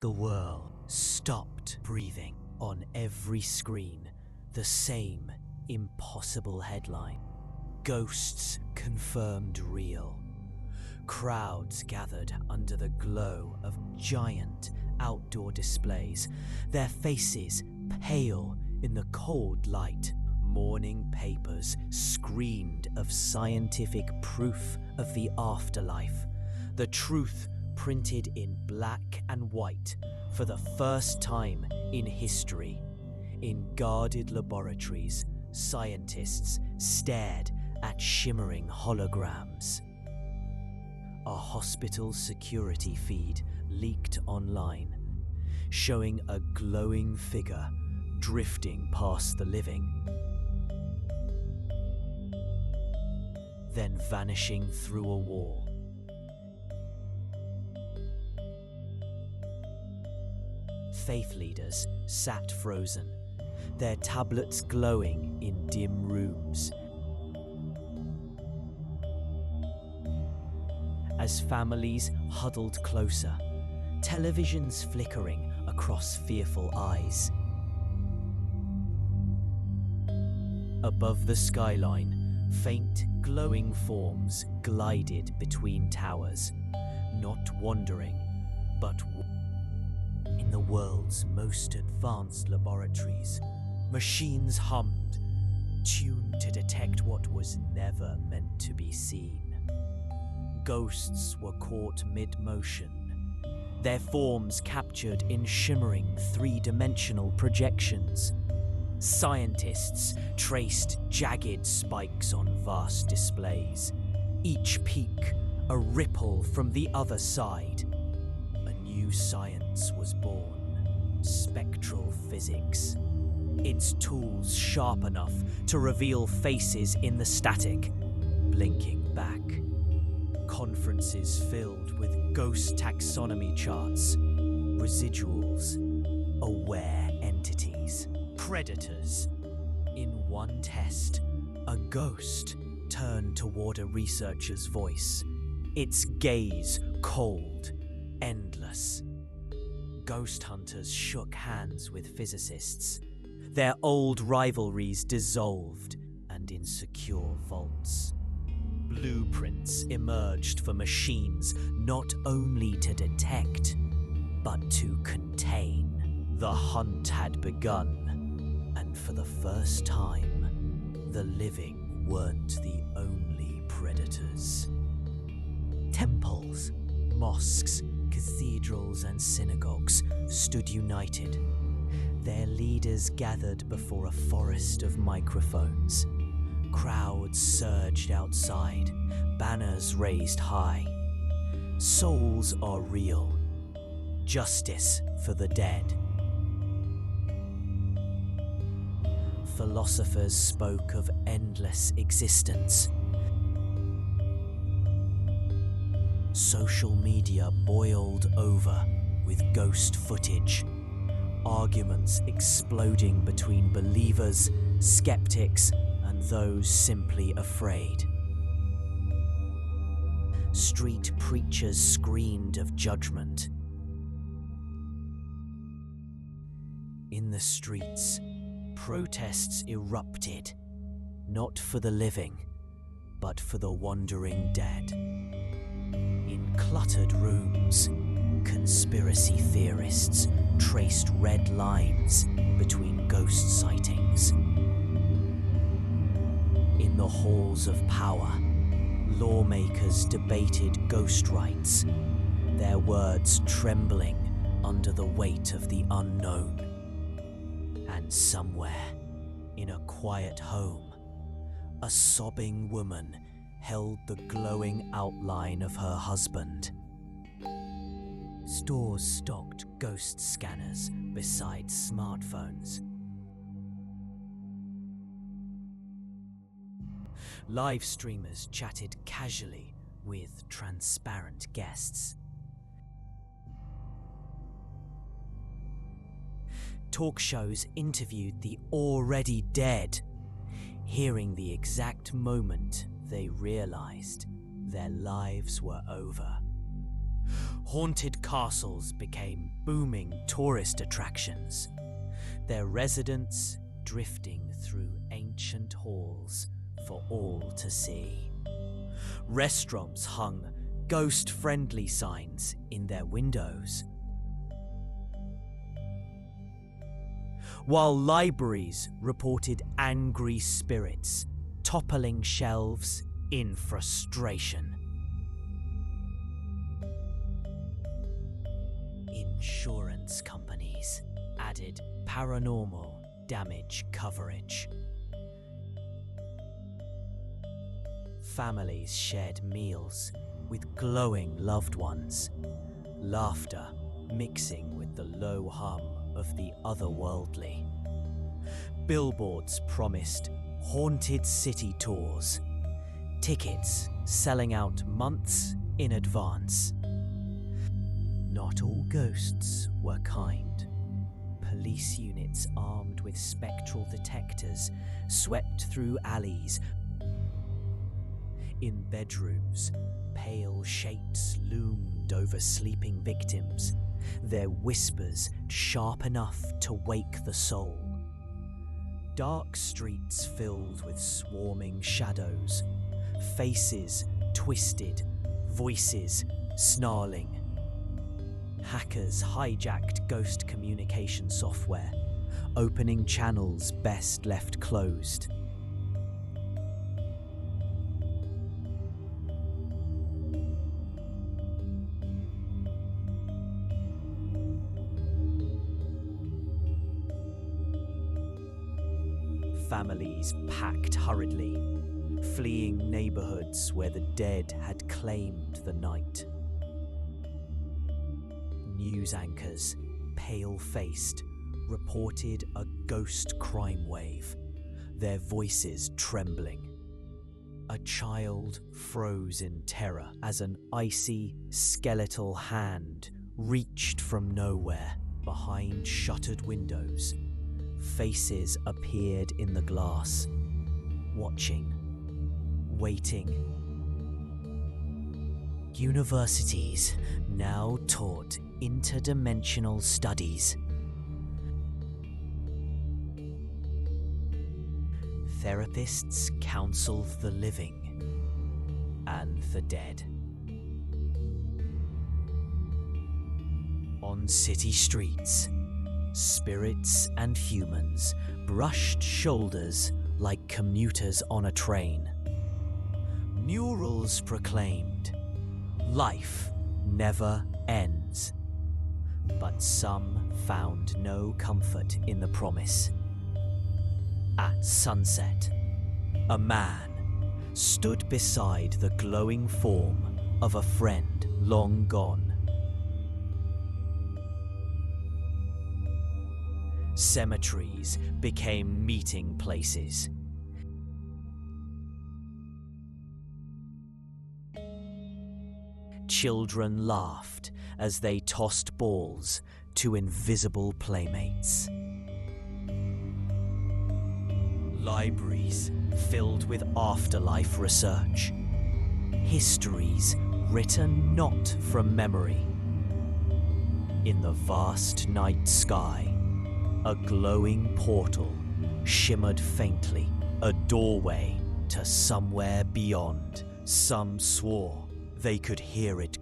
The world stopped breathing. On every screen, the same impossible headline. Ghosts confirmed real. Crowds gathered under the glow of giant outdoor displays, their faces pale in the cold light. Morning papers screamed of scientific proof of the afterlife, the truth printed in black and white for the first time in history. In guarded laboratories, scientists stared at shimmering holograms. A hospital security feed leaked online, showing a glowing figure drifting past the living, then vanishing through a wall. Faith leaders sat frozen, their tablets glowing in dim rooms. As families huddled closer, televisions flickering across fearful eyes. Above the skyline, faint glowing forms glided between towers, not wandering, but in the world's most advanced laboratories, machines hummed, tuned to detect what was never meant to be seen. Ghosts were caught mid-motion, their forms captured in shimmering three-dimensional projections. Scientists traced jagged spikes on vast displays, each peak a ripple from the other side. A new science was born, spectral physics. Its tools sharp enough to reveal faces in the static, blinking back. Conferences filled with ghost taxonomy charts, residuals, aware entities, predators. In one test, a ghost turned toward a researcher's voice, its gaze cold, endless. Ghost hunters shook hands with physicists, their old rivalries dissolved and in secure vaults. Blueprints emerged for machines not only to detect, but to contain. The hunt had begun, and for the first time, the living weren't the only predators. Temples, mosques, cathedrals, and synagogues stood united, their leaders gathered before a forest of microphones. Crowds surged outside, banners raised high. Souls are real. Justice for the dead. Philosophers spoke of endless existence. Social media boiled over with ghost footage, arguments exploding between believers, skeptics, and those simply afraid. Street preachers screamed of judgment. In the streets, protests erupted, not for the living, but for the wandering dead. In cluttered rooms, conspiracy theorists traced red lines between ghost sightings. In the halls of power, lawmakers debated ghost rights, their words trembling under the weight of the unknown. And somewhere, in a quiet home, a sobbing woman held the glowing outline of her husband. Stores stocked ghost scanners beside smartphones. Live streamers chatted casually with transparent guests. Talk shows interviewed the already dead, hearing the exact moment they realized their lives were over. Haunted castles became booming tourist attractions, their residents drifting through ancient halls for all to see. Restaurants hung ghost-friendly signs in their windows, while libraries reported angry spirits toppling shelves in frustration. Insurance companies added paranormal damage coverage. Families shared meals with glowing loved ones, laughter mixing with the low hum of the otherworldly. Billboards promised haunted city tours, tickets selling out months in advance. Not all ghosts were kind. Police units armed with spectral detectors swept through alleys. In bedrooms, pale shapes loomed over sleeping victims, their whispers sharp enough to wake the soul. Dark streets filled with swarming shadows, faces twisted, voices snarling. Hackers hijacked ghost communication software, opening channels best left closed. Families packed hurriedly, fleeing neighborhoods where the dead had claimed the night. News anchors, pale-faced, reported a ghost crime wave, their voices trembling. A child froze in terror as an icy, skeletal hand reached from nowhere behind shuttered windows. Faces appeared in the glass, watching, waiting. Universities now taught interdimensional studies. Therapists counseled the living and the dead. On city streets, spirits and humans brushed shoulders like commuters on a train. Murals proclaimed, "Life never ends." But some found no comfort in the promise. At sunset, a man stood beside the glowing form of a friend long gone. Cemeteries became meeting places. Children laughed as they tossed balls to invisible playmates. Libraries filled with afterlife research. Histories written not from memory. In the vast night sky, a glowing portal shimmered faintly, a doorway to somewhere beyond. Some swore they could hear it